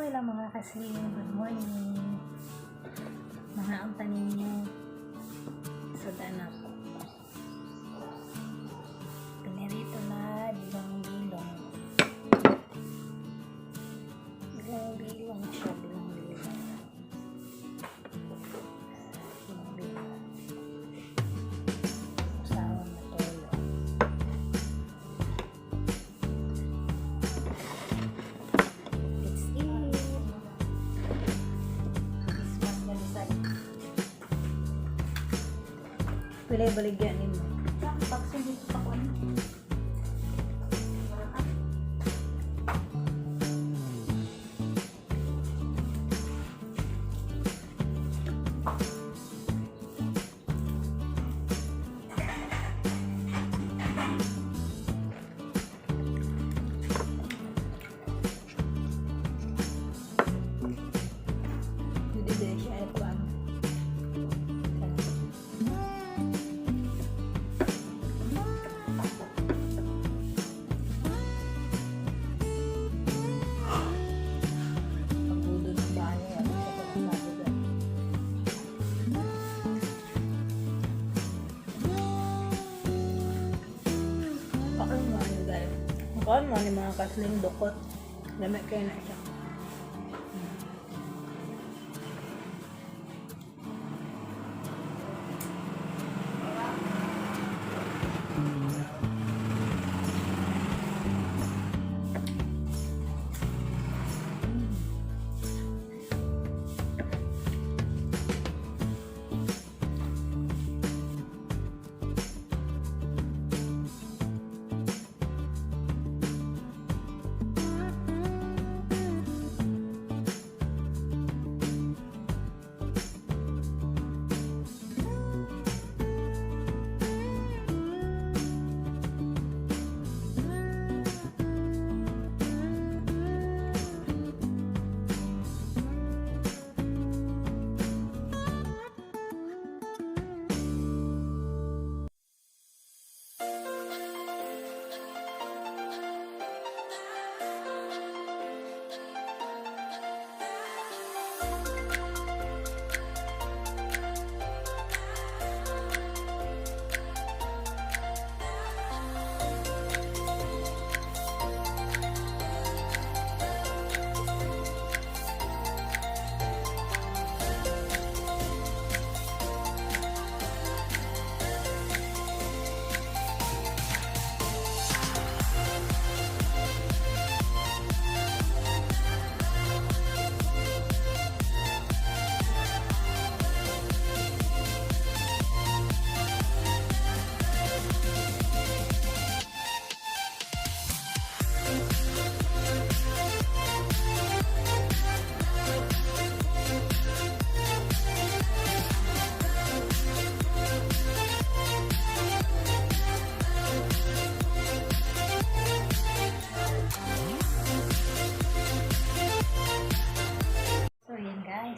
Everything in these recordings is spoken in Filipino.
Hello mga kasling, good morning. Mga ang tanin nyo sa danak. Pinirito na bilong-bilong. Bilong-bilong siya, bilong-bilong. Bilong-bilong. Usawa na toyo. Pilay baligyan ni mo. Pakso dito pa ko. Hindi din siya ay kuwan. Kuan mo ni mga kasling dukot. Lamig kayo na siya.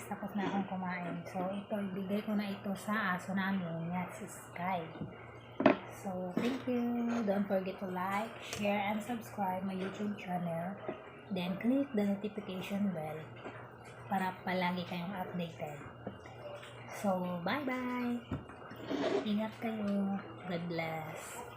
Tapos na akong kumain. So, ito, ibigay ko na ito sa aso namin. Yan, si Sky. So, thank you. Don't forget to like, share, and subscribe my YouTube channel. Then, click the notification bell para palagi kayong updated. So, bye-bye. Ingat kayo. God bless.